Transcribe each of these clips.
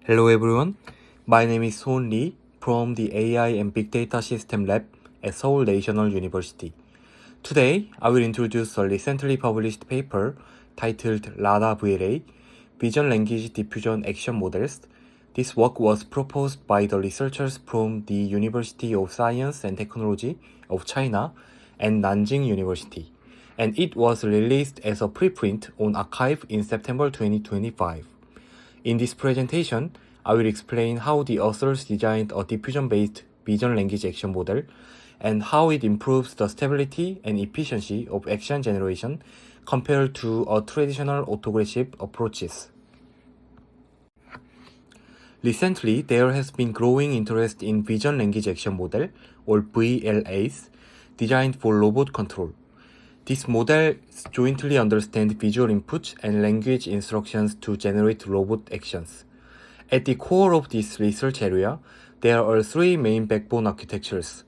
Hello everyone, my name is Soon Lee from the AI and Big Data System Lab at Seoul National University. Today, I will introduce a recently published paper titled LADA VLA, Vision Language Diffusion Action Models. This work was proposed by the researchers from the University of Science and Technology of China and Nanjing University, and it was released as a preprint on arXiv in September 2025. In this presentation, I will explain how the authors designed a diffusion-based vision language action model and how it improves the stability and efficiency of action generation compared to a traditional autographic approaches. Recently, there has been growing interest in Vision Language Action Model, or VLAs, designed for robot control. These models jointly understand visual input and language instructions to generate robot actions. At the core of this research area, there are three main backbone architectures.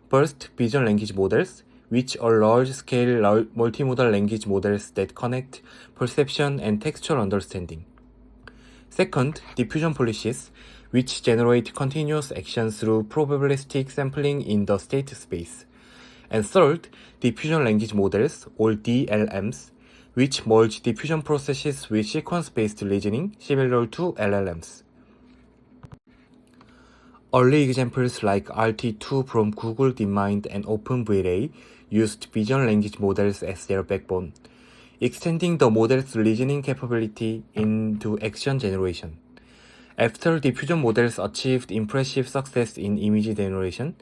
First, vision language models, which are large-scale multimodal language models that connect perception and textual understanding. Second, diffusion policies, which generate continuous action through probabilistic sampling in the state space. And third, diffusion language models, or DLMs, which merge diffusion processes with sequence-based reasoning similar to LLMs. Early examples like RT2 from Google DeepMind and OpenVLA used vision language models as their backbone, extending the model's reasoning capability into action generation. After diffusion models achieved impressive success in image generation,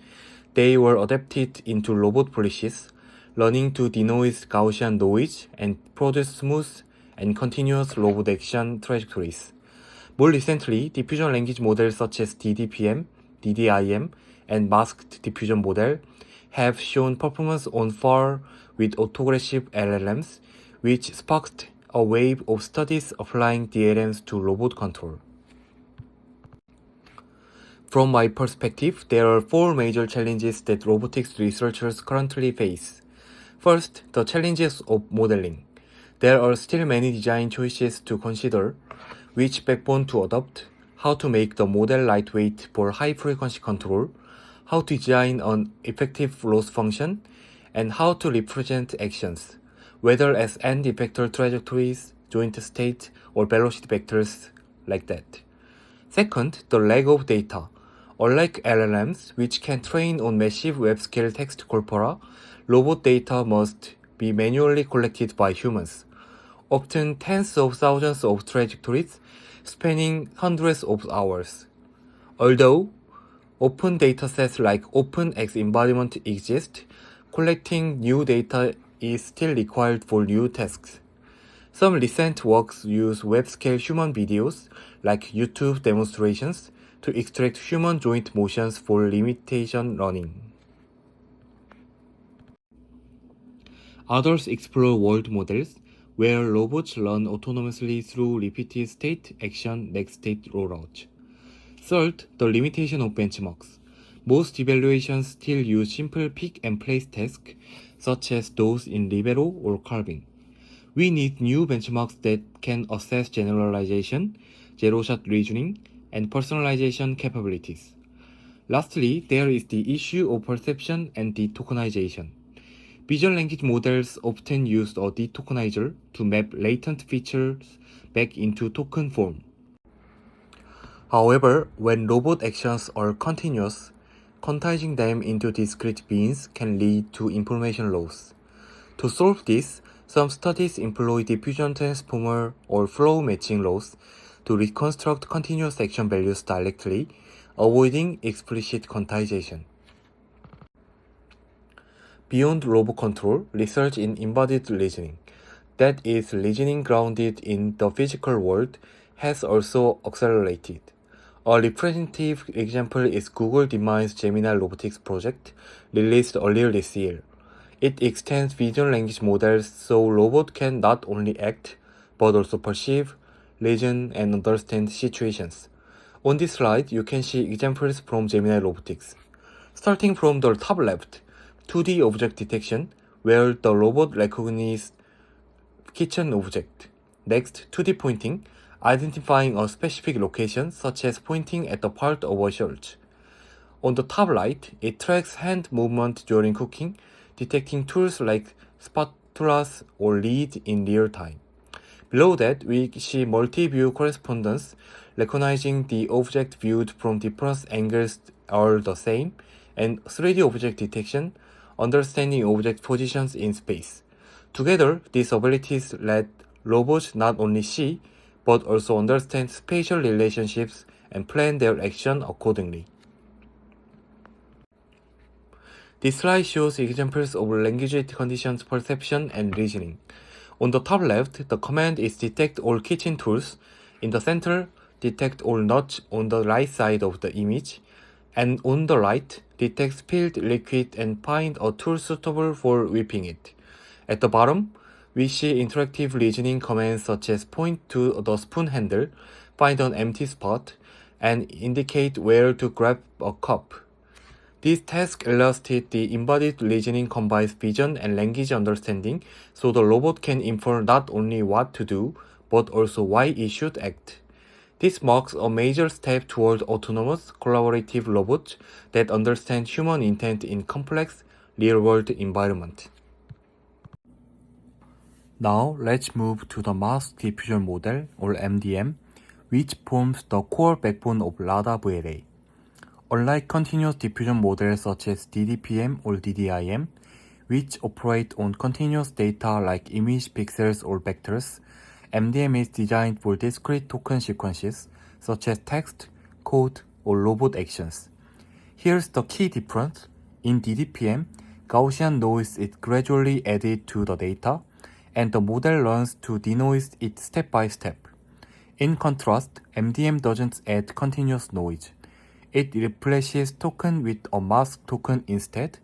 they were adapted into robot policies, learning to denoise Gaussian noise and produce smooth and continuous robot action trajectories. More recently, diffusion language models such as DDPM, DDIM, and masked diffusion model have shown performance on par with autographic LLMs, which sparked a wave of studies applying DLMs to robot control. From my perspective, there are four major challenges that robotics researchers currently face. First, the challenges of modeling. There are still many design choices to consider: which backbone to adopt, how to make the model lightweight for high-frequency control, how to design an effective loss function, and how to represent actions, whether as end effector trajectories, joint state, or velocity vectors like that. Second, the lack of data. Unlike LLMs, which can train on massive web-scale text corpora, robot data must be manually collected by humans, often tens of thousands of trajectories spanning hundreds of hours. Although open datasets like OpenX embodiment exist, collecting new data is still required for new tasks. Some recent works use web-scale human videos, like YouTube demonstrations, to extract human joint motions for limitation learning. Others explore world models, where robots learn autonomously through repeated state, action, next state rollout. Third, the limitation of benchmarks. Most evaluations still use simple pick and place tasks, such as those in Libero or Calvin. We need new benchmarks that can assess generalization, zero-shot reasoning, and personalization capabilities. Lastly, there is the issue of perception and detokenization. Vision language models often use a detokenizer to map latent features back into token form. However, when robot actions are continuous, quantizing them into discrete beans can lead to information loss. To solve this, some studies employ diffusion transformer or flow matching loss to reconstruct continuous action values directly, avoiding explicit quantization. Beyond robot control, research in embodied reasoning, that is, reasoning grounded in the physical world, has also accelerated. A representative example is Google DeepMind's Gemini Robotics project, released earlier this year. It extends vision language models so robots can not only act, but also perceive, reason, and understand situations. On this slide, you can see examples from Gemini Robotics. Starting from the top left, 2D object detection, where the robot recognizes kitchen object. Next, 2D pointing, identifying a specific location such as pointing at the part of a shirt. On the top right, it tracks hand movement during cooking, detecting tools like spatulas or lead in real time. Below that, we see multi-view correspondence, recognizing the object viewed from different angles are the same, and 3D object detection, understanding object positions in space. Together, these abilities let robots not only see, but also understand spatial relationships and plan their action accordingly. This slide shows examples of language conditions perception and reasoning. On the top left, the command is detect all kitchen tools. In the center, detect all nuts on the right side of the image. And on the right, detect spilled liquid and find a tool suitable for whipping it. At the bottom, we see interactive reasoning commands such as point to the spoon handle, find an empty spot, and indicate where to grab a cup. This task illustrates the embodied reasoning combines vision and language understanding, so the robot can infer not only what to do, but also why it should act. This marks a major step toward autonomous, collaborative robots that understand human intent in complex, real-world environment. Now let's move to the Mask Diffusion Model, or MDM, which forms the core backbone of LADA VLA. Unlike continuous diffusion models such as DDPM or DDIM, which operate on continuous data like image pixels or vectors, MDM is designed for discrete token sequences such as text, code, or robot actions. Here's the key difference. In DDPM, Gaussian noise is gradually added to the data, and the model learns to denoise it step by step. In contrast, MDM doesn't add continuous noise. It replaces token with a mask token instead,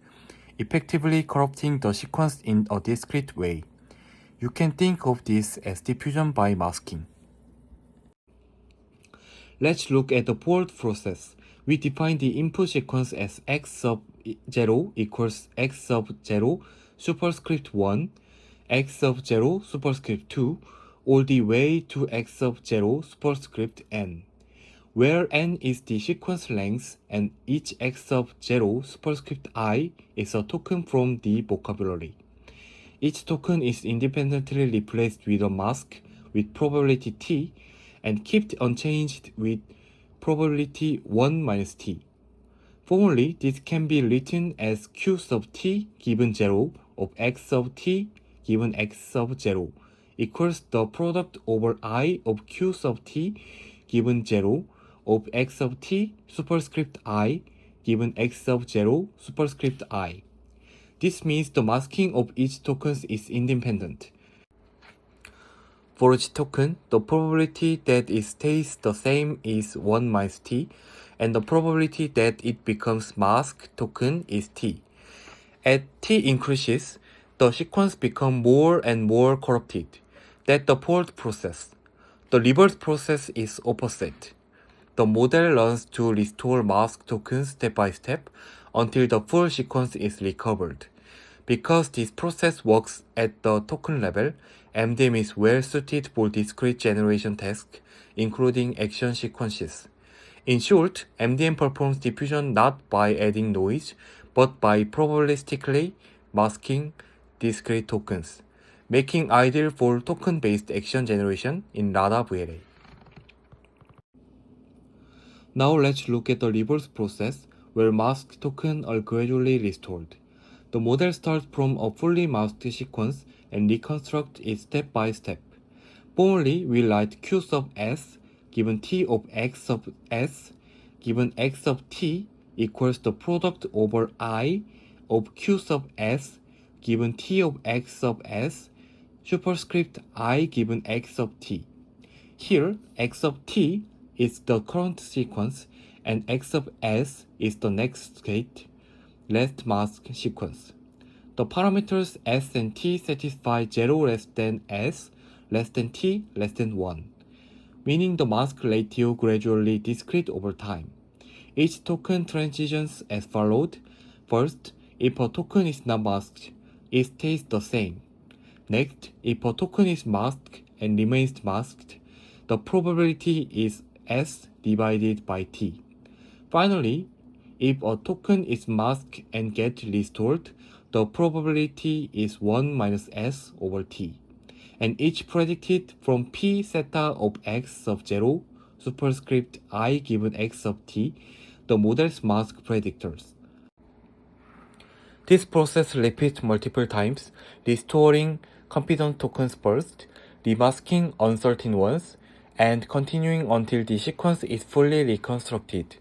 effectively corrupting the sequence in a discrete way. You can think of this as diffusion by masking. Let's look at the port process. We define the input sequence as x sub 0 equals x sub 0 superscript 1, x sub 0 superscript 2, all the way to x sub 0 superscript n, where n is the sequence length and each x sub 0 superscript I is a token from the vocabulary. Each token is independently replaced with a mask with probability t and kept unchanged with probability 1 minus t. Formally, this can be written as q sub t given 0 of x sub t given x sub 0 equals the product over I of q sub t given 0 of x sub t superscript I given x sub 0 superscript I. This means the masking of each token is independent. For each token, the probability that it stays the same is 1 minus t, and the probability that it becomes masked token is t. As t increases, the sequence becomes more and more corrupted. That's the port process. The reverse process is opposite. The model learns to restore mask tokens step by step until the full sequence is recovered. Because this process works at the token level, MDM is well suited for discrete generation tasks, including action sequences. In short, MDM performs diffusion not by adding noise, but by probabilistically masking discrete tokens, making ideal for token-based action generation in LADA VLA. Now let's look at the reverse process, where masked tokens are gradually restored. The model starts from a fully masked sequence and reconstructs it step by step. Formally, we write q sub s given t of x sub s given x sub t equals the product over I of q sub s given t of x sub s superscript I given x sub t. Here, x sub t is the current sequence and x sub s is the next state, last mask sequence. The parameters s and t satisfy 0 less than s, less than t, less than 1, meaning the mask ratio gradually discrete over time. Each token transitions as followed. First, if a token is not masked, it stays the same. Next, if a token is masked and remains masked, The probability is S divided by T. Finally, if a token is masked and gets restored, the probability is 1 minus S over T, and each predicted from P theta of X sub 0 superscript I given X sub T, the model's mask predictors. This process repeats multiple times, restoring confident tokens first, demasking uncertain ones, and continuing until the sequence is fully reconstructed.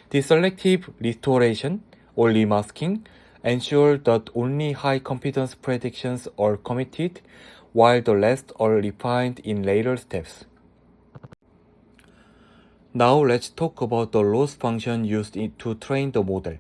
The selective restoration or remasking ensures that only high confidence predictions are committed, while the rest are refined in later steps. Now let's talk about the loss function used to train the model.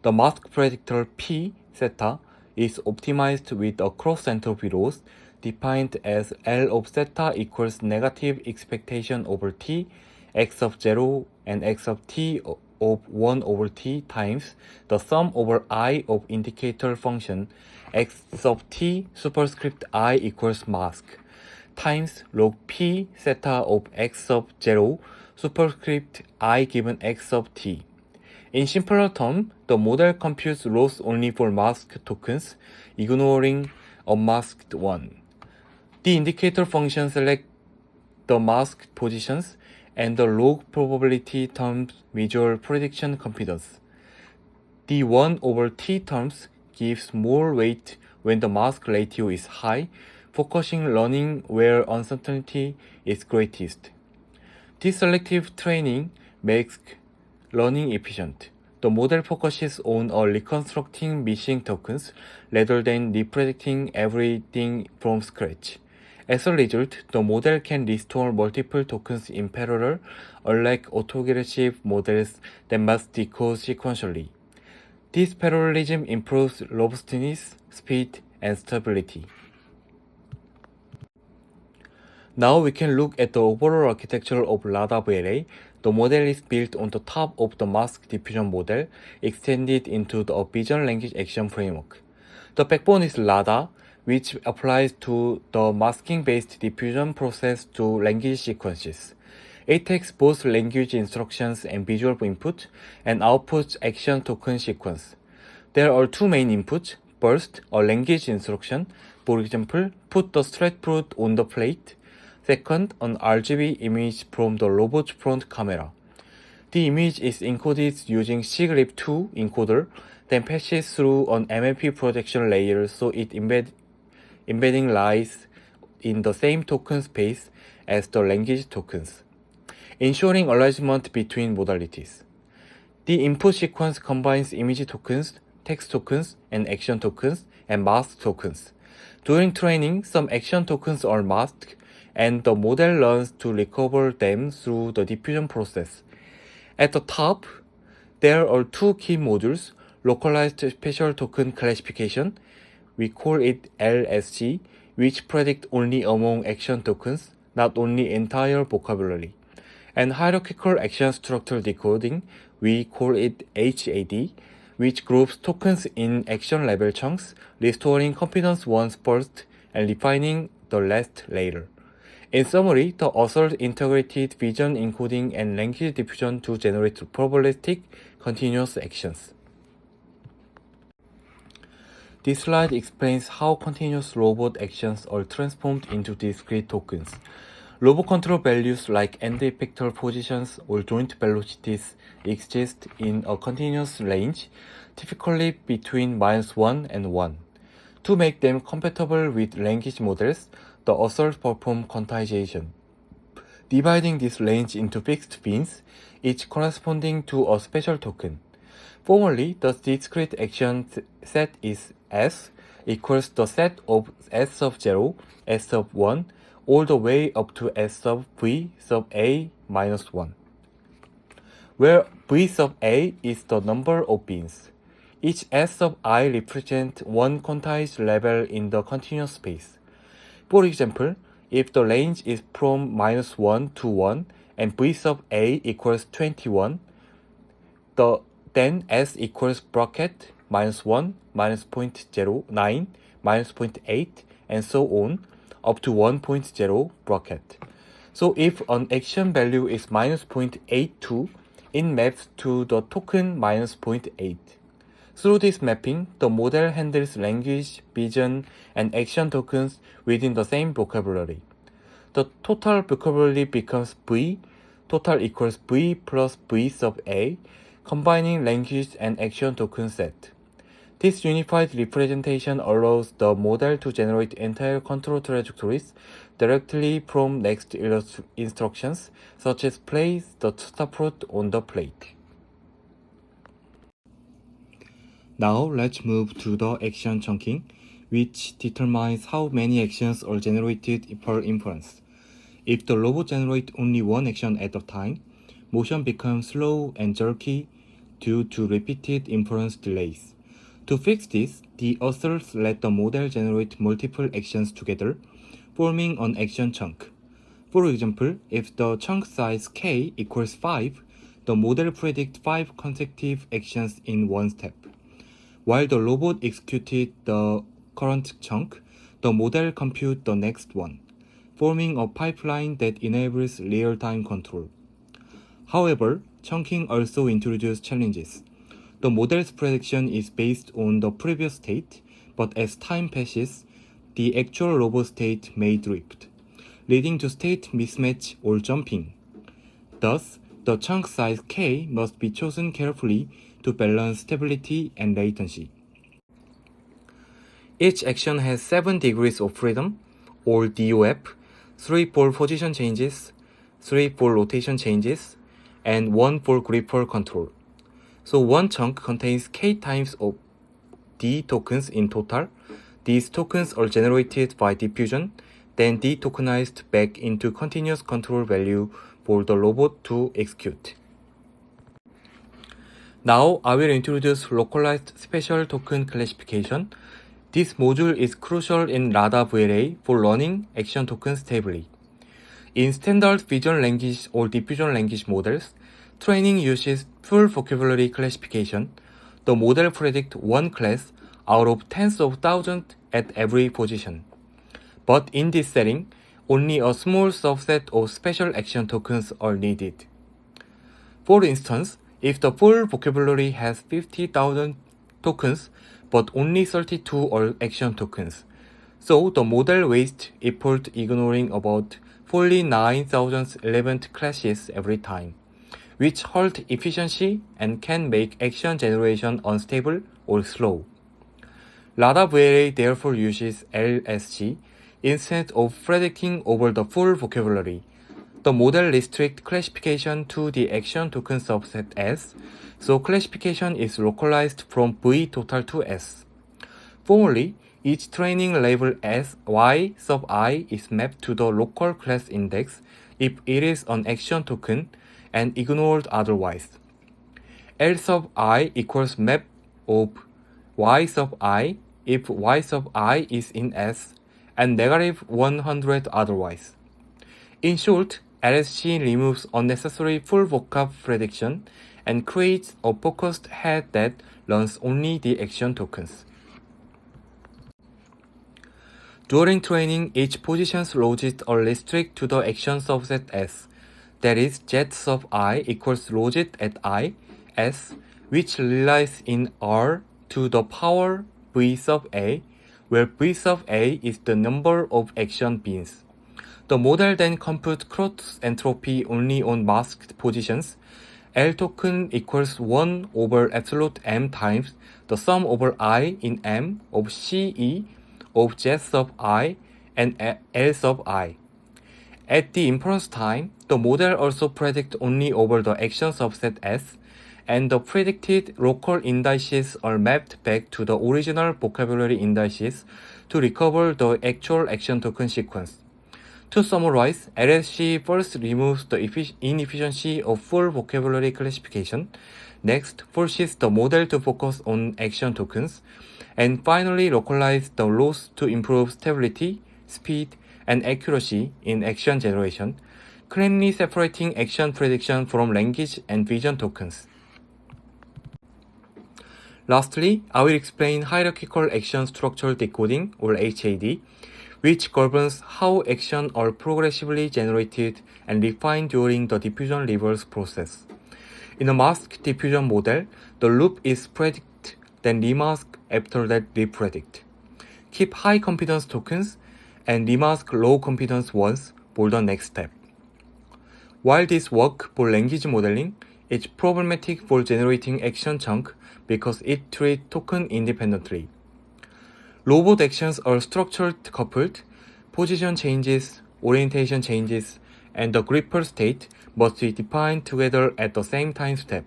The mask predictor P theta is optimized with a cross entropy loss defined as L of theta equals negative expectation over T, X of 0 and X of T of 1 over T times the sum over I of indicator function X of T superscript I equals mask times log P theta of X of 0 superscript I given X of T. In simpler terms, the model computes loss only for masked tokens, ignoring unmasked one. The indicator function selects the masked positions, and the log probability terms measure prediction confidence. The 1 over T terms gives more weight when the mask ratio is high, focusing learning where uncertainty is greatest. This selective training makes learning efficient. The model focuses on reconstructing missing tokens rather than repredicting everything from scratch. As a result, the model can restore multiple tokens in parallel, unlike autoregressive models that must decode sequentially. This parallelism improves robustness, speed, and stability. Now we can look at the overall architecture of LADA-VLA. The model is built on the top of the mask diffusion model, extended into the Vision Language Action Framework. The backbone is LADA, which applies to the masking-based diffusion process to language sequences. It takes both language instructions and visual input and outputs action token sequence. There are two main inputs. First, a language instruction, for example, put the thread fruit on the plate. Second, an RGB image from the robot's front camera. The image is encoded using SIGRIP2 encoder, then passes through an MLP projection layer so its embedding lies in the same token space as the language tokens, ensuring alignment between modalities. The input sequence combines image tokens, text tokens, and action tokens, and mask tokens. During training, some action tokens are masked, and the model learns to recover them through the diffusion process. At the top, there are two key modules: localized special token classification, we call it LSC, which predict only among action tokens, not only entire vocabulary, and hierarchical action structure decoding, we call it HAD, which groups tokens in action level chunks, restoring confidence once first and refining the rest later. In summary, the author integrated vision encoding and language diffusion to generate probabilistic continuous actions. This slide explains how continuous robot actions are transformed into discrete tokens. Robot control values like end effector positions or joint velocities exist in a continuous range, typically between -1 and 1. To make them compatible with language models, the authors perform quantization, dividing this range into fixed bins, each corresponding to a special token. Formally, the discrete action set is S equals the set of S sub 0, S sub 1, all the way up to S sub V sub A minus 1, where V sub A is the number of bins. Each S sub I represents one quantized level in the continuous space. For example, if the range is from -1 to 1 and V sub A equals 21, then S equals bracket -1, -0.09, -0.8, and so on, up to 1.0 bracket. So if an action value is minus 0.82, it maps to the token minus 0.8. Through this mapping, the model handles language, vision, and action tokens within the same vocabulary. The total vocabulary becomes V, total equals V plus V sub A, combining language and action token set. This unified representation allows the model to generate entire control trajectories directly from next instructions, such as place the stop root on the plate. Now let's move to the action chunking, which determines how many actions are generated per inference. If the robot generates only one action at a time, motion becomes slow and jerky due to repeated inference delays. To fix this, the authors let the model generate multiple actions together, forming an action chunk. For example, if the chunk size k equals 5, the model predicts 5 consecutive actions in one step. While the robot executed the current chunk, the model computes the next one, forming a pipeline that enables real-time control. However, chunking also introduces challenges. The model's prediction is based on the previous state, but as time passes, the actual robot state may drift, leading to state mismatch or jumping. Thus, the chunk size k must be chosen carefully to balance stability and latency. Each action has 7 degrees of freedom, or DOF, 3 for position changes, 3 for rotation changes, and 1 for gripper control. So one chunk contains k times of D tokens in total. These tokens are generated by diffusion, then de-tokenized back into continuous control value for the robot to execute. Now I will introduce localized special token classification. This module is crucial in LADA VLA for running action tokens stably. In standard vision language or diffusion language models, training uses full vocabulary classification. The model predicts one class out of tens of thousands at every position. But in this setting, only a small subset of special action tokens are needed. For instance, if the full vocabulary has 50,000 tokens, but only 32 are action tokens, so the model wastes effort ignoring about 49,011 clashes every time, which halt efficiency and can make action generation unstable or slow. LADA VLA therefore uses LSG instead of predicting over the full vocabulary. The model restricts classification to the action token subset S, so classification is localized from V total to S. Formally, each training label S Y sub I is mapped to the local class index if it is an action token and ignored otherwise. L sub I equals map of Y sub I if Y sub I is in S and negative 100 otherwise. In short, LSG removes unnecessary full vocab prediction and creates a focused head that runs only the action tokens. During training, each position's logit are restricted to the action subset S, that is Z sub I equals logit at I, S, which relies in R to the power V sub A, where V sub A is the number of action beans. The model then computes cross entropy only on masked positions. L token equals 1 over absolute M times the sum over I in M of CE of Z sub I and L sub I. At the inference time, the model also predicts only over the action subset S, and the predicted local indices are mapped back to the original vocabulary indices to recover the actual action token sequence. To summarize, LSC first removes the inefficiency of full vocabulary classification, next forces the model to focus on action tokens, and finally localize the loss to improve stability, speed, and accuracy in action generation, cleanly separating action prediction from language and vision tokens. Lastly, I will explain hierarchical action structure decoding, or HAD, which governs how actions are progressively generated and refined during the diffusion reverse process. In a mask diffusion model, the loop is predict, then remask after that repredict. Keep high confidence tokens and remask low confidence ones for the next step. While this works for language modeling, it's problematic for generating action chunk because it treats token independently. Robot actions are structured coupled, position changes, orientation changes, and the gripper state must be defined together at the same time step.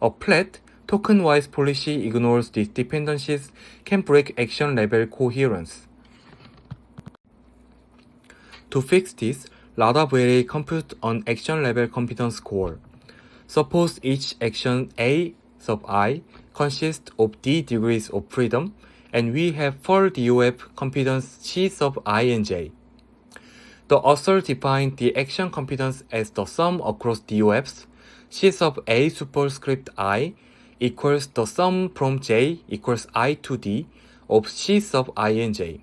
A flat, token-wise policy ignores these dependencies can break action level coherence. To fix this, Lada-VLA computes an action level confidence score. Suppose each action A sub I consists of d degrees of freedom, and we have for DOF confidence C sub I and J. The author defined the action confidence as the sum across DOFs C sub A superscript I equals the sum from J equals I to D of C sub I and J.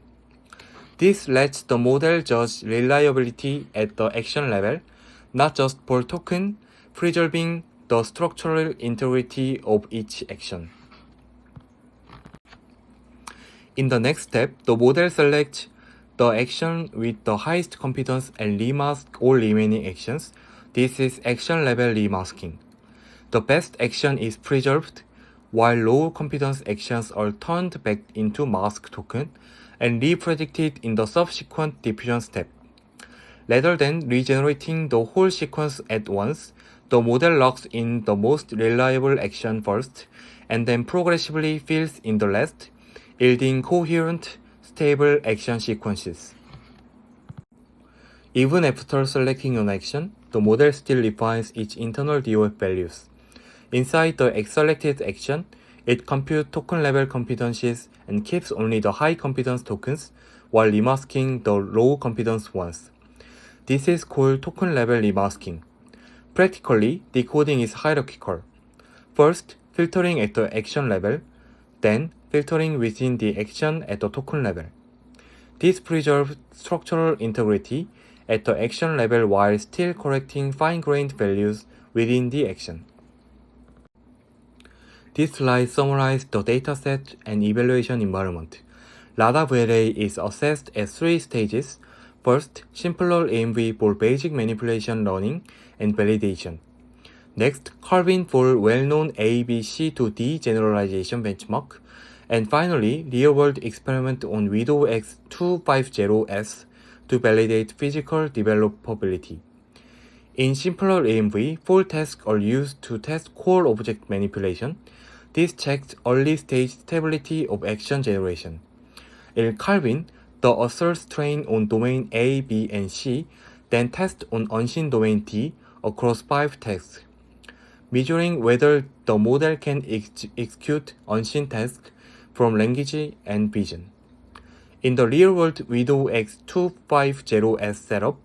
This lets the model judge reliability at the action level, not just for token, preserving the structural integrity of each action. In the next step, the model selects the action with the highest confidence and remasks all remaining actions. This is action level remasking. The best action is preserved, while low confidence actions are turned back into mask token and repredicted in the subsequent diffusion step. Rather than regenerating the whole sequence at once, the model locks in the most reliable action first, and then progressively fills in the rest, yielding coherent, stable action sequences. Even after selecting an action, the model still refines its internal DOF values. Inside the selected action, it computes token level confidences and keeps only the high confidence tokens while remasking the low confidence ones. This is called token level remasking. Practically, decoding is hierarchical. First, filtering at the action level, then filtering within the action at the token level. This preserves structural integrity at the action level while still correcting fine-grained values within the action. This slide summarizes the dataset and evaluation environment. Lada-VLA is assessed at 3 stages. First, simpler AMV for basic manipulation learning and validation. Next, Calvin for well-known A, B, C to D generalization benchmark. And finally, real-world experiment on Widow X250S to validate physical developability. In simpler AMV, 4 tasks are used to test core object manipulation. This checks early stage stability of action generation. In Calvin, the authors train on domain A, B, and C, then test on unseen domain D across 5 tasks, measuring whether the model can execute unseen tasks from language and vision. In the real-world Widow X250S setup,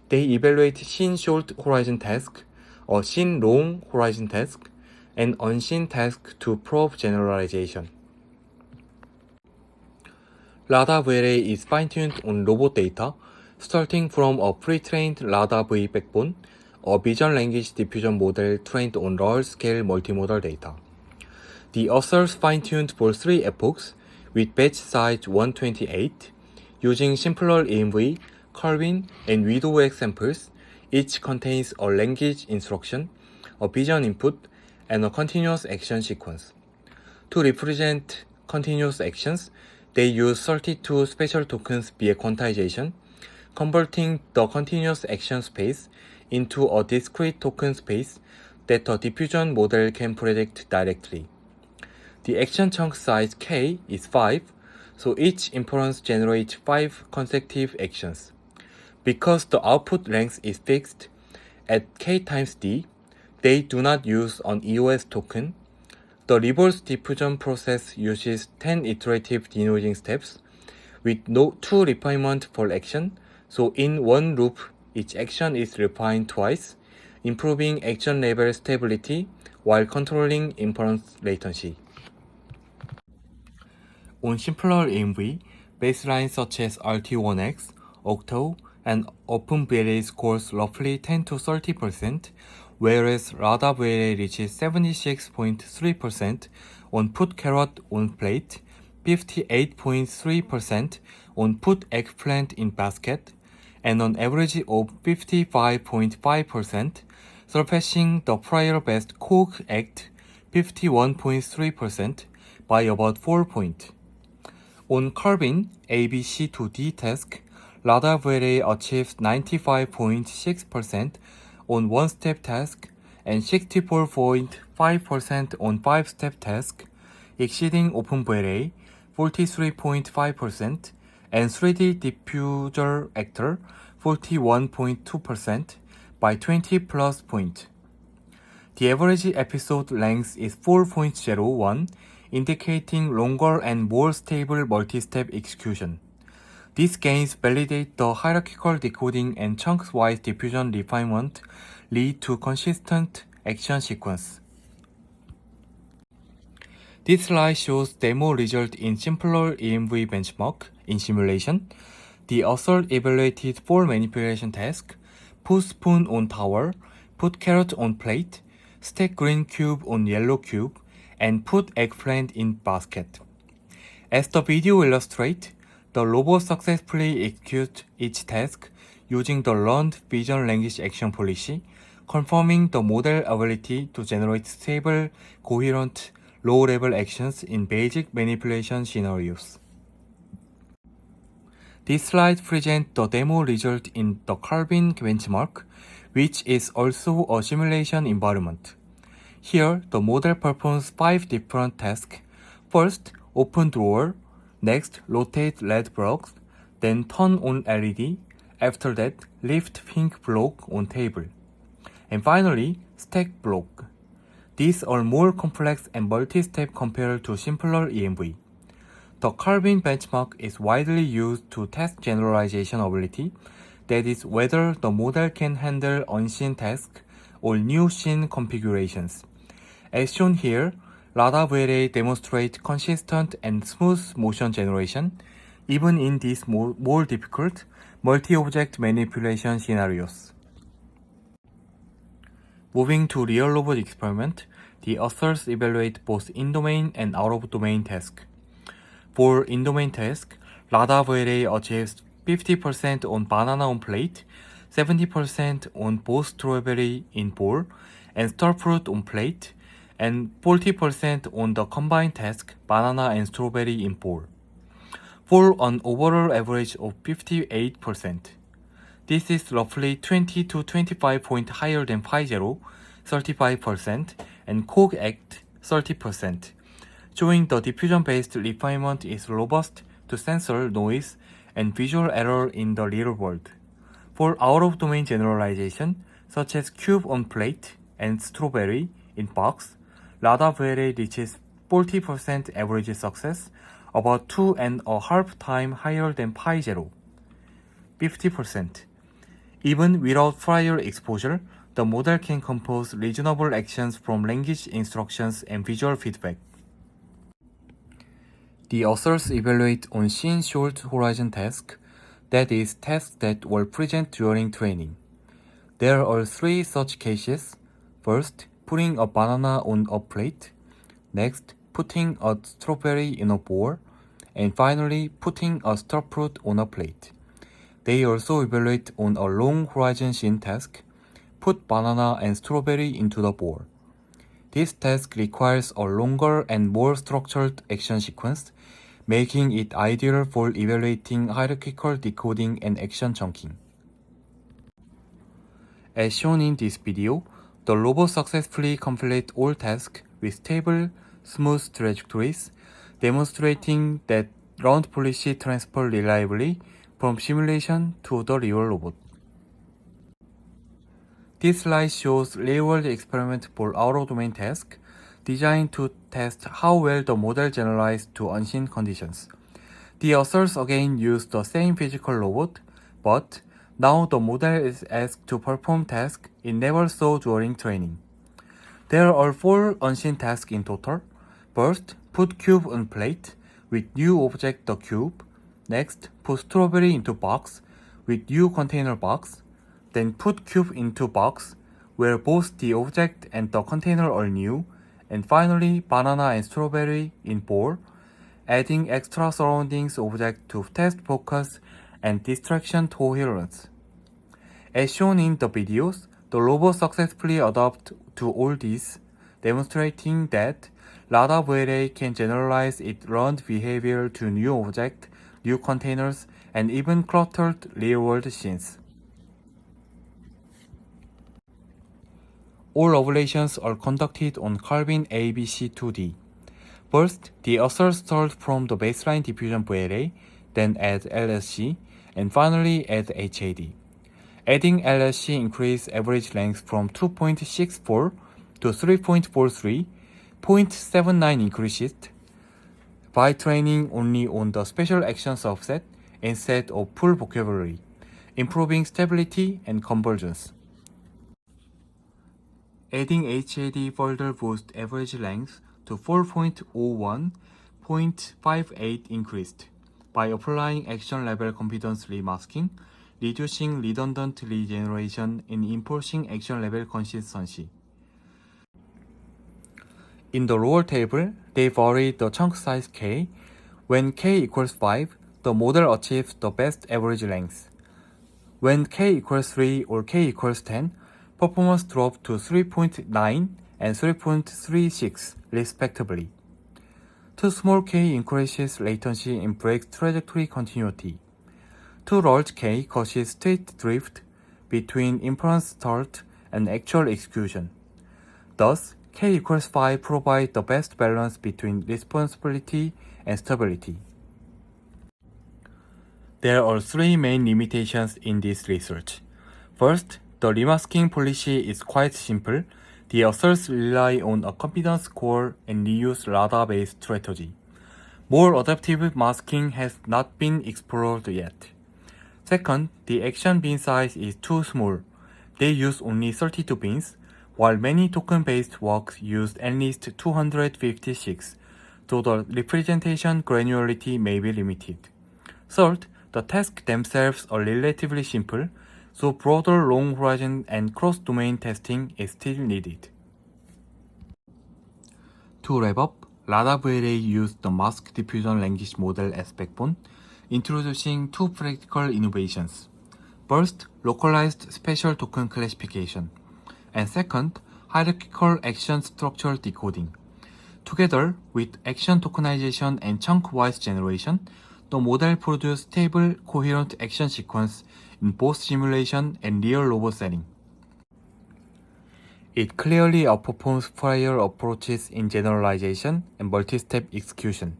they evaluate seen short horizon task, a seen long horizon task, and unseen task to probe generalization. Lada-VLA is fine-tuned on robot data, starting from a pre-trained Lada-V backbone, a vision language diffusion model trained on large-scale multimodal data. The authors fine-tuned for 3 epochs, with batch size 128, using simpler AMV, Calvin, and WidowX samples. Each contains a language instruction, a vision input, and a continuous action sequence. To represent continuous actions, they use 32 special tokens via quantization, converting the continuous action space into a discrete token space that the diffusion model can predict directly. The action chunk size K is 5, so each inference generates 5 consecutive actions. Because the output length is fixed at K times D, they do not use an EOS token. The reverse diffusion process uses 10 iterative denoising steps with 2 refinements per action, so in one loop, each action is refined twice, improving action level stability while controlling inference latency. On simpler AMV, Baselines such as RT1X, Octo, and OpenVLA scores roughly 10 to 30%, whereas RADA-VLA reaches 76.3% on put carrot on plate, 58.3% on put eggplant in basket, and an average of 55.5%, surpassing the prior best Coke Act 51.3% by about 4 points. On Carbon ABC2D task, RADA-VLA achieves 95.6% on one-step task and 64.5% on five-step task, exceeding OpenVLA 43.5% and 3D Diffuser Actor 41.2% by 20 plus points. The average episode length is 4.01, indicating longer and more stable multi-step execution. These gains validate the hierarchical decoding and chunks-wise diffusion refinement lead to consistent action sequence. This slide shows demo result in simpler EMV benchmark in simulation. The author evaluated 4 manipulation tasks: put spoon on tower, put carrot on plate, stack green cube on yellow cube, and put eggplant in basket. As the video illustrates, the robot successfully executes each task using the learned vision language action policy, confirming the model ability to generate stable, coherent, low-level actions in basic manipulation scenarios. This slide presents the demo result in the Carbon benchmark, which is also a simulation environment. Here, the model performs 5 different tasks. First, open drawer. Next, rotate LED blocks. Then turn on LED. After that, lift pink block on table. And finally, stack block. These are more complex and multi-step compared to simpler EMV. The Carbon benchmark is widely used to test generalization ability, that is, whether the model can handle unseen tasks or new scene configurations. As shown here, RADA-VLA demonstrates consistent and smooth motion generation, even in these more difficult multi-object manipulation scenarios. Moving to real robot experiment, the authors evaluate both in-domain and out-of-domain tasks. For in-domain task, RADA-VLA achieves 50% on banana on plate, 70% on both strawberry in bowl, and star fruit on plate, and 40% on the combined task, banana and strawberry in bowl, for an overall average of 58%. This is roughly 20 to 25 points higher than PyZero, 35%, and Coke Act, 30%, showing the diffusion-based refinement is robust to sensor noise and visual error in the real world. For out-of-domain generalization, such as cube on plate and strawberry in box, RADA-VLA reaches 40% average success, about 2.5 times higher than PyZero, 50%. Even without prior exposure, the model can compose reasonable actions from language instructions and visual feedback. The authors evaluate on scene short horizon tasks, that is, tasks that were present during training. There are 3 such cases. First, putting a banana on a plate. Next, putting a strawberry in a bowl. And finally, putting a star fruit on a plate. They also evaluate on a long horizon scene task, put banana and strawberry into the bowl. This task requires a longer and more structured action sequence, making it ideal for evaluating hierarchical decoding and action chunking. As shown in this video, the robot successfully completes all tasks with stable, smooth trajectories, demonstrating that round policy transfer reliably from simulation to the real robot. This slide shows real-world experiment for out-of-domain task, designed to test how well the model generalized to unseen conditions. The authors again used the same physical robot, but now the model is asked to perform tasks it never saw during training. There are 4 unseen tasks in total. First, put cube on plate with new object the cube. Next, put strawberry into box with new container box. Then put cube into box where both the object and the container are new. And finally, banana and strawberry in bowl, adding extra surroundings object to test focus and distraction tolerance. As shown in the videos, the robot successfully adapted to all these, demonstrating that Lada VLA can generalize its learned behavior to new objects, new containers, and even cluttered real-world scenes. All operations are conducted on Calvin ABC2D. First, the asserts start from the baseline diffusion VLA, then add LSC, and finally add HAD. Adding LSC increased average length from 2.64 to 3.43, 0.79 increases by training only on the special action subset instead of full vocabulary, improving stability and convergence. Adding HAD further boosts average length to 4.01, 0.58 increased by applying action level confidence remasking, reducing redundant regeneration and enforcing action level consistency. In the lower table, they vary the chunk size k. When k equals 5, the model achieves the best average length. When k equals 3 or k equals 10, performance drops to 3.9 and 3.36 respectively. Too small k increases latency and breaks trajectory continuity. Too large k causes state drift between inference start and actual execution. Thus, k equals 5 provides the best balance between responsibility and stability. There are three main limitations in this research. First, the remasking policy is quite simple. The asserts rely on a confidence score and reuse Lada-based strategy. More adaptive masking has not been explored yet. Second, the action bin size is too small. They use only 32 bins, while many token-based works use at least 256, so the representation granularity may be limited. Third, the tasks themselves are relatively simple, so broader long-horizon and cross-domain testing is still needed. To wrap up, Lada VLA used the mask diffusion language model as backbone, introducing two practical innovations. First, localized special token classification, and second, hierarchical action structure decoding. Together with action tokenization and chunk-wise generation, the model produced stable, coherent action sequence in both simulation and real robot setting. It clearly outperforms prior approaches in generalization and multi-step execution.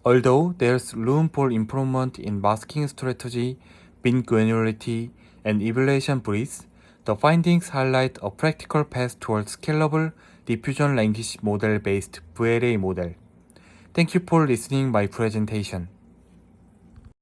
Although there's room for improvement in masking strategy, bin granularity, and evaluation breadth, the findings highlight a practical path towards scalable diffusion language model-based VLA model. Thank you for listening my presentation.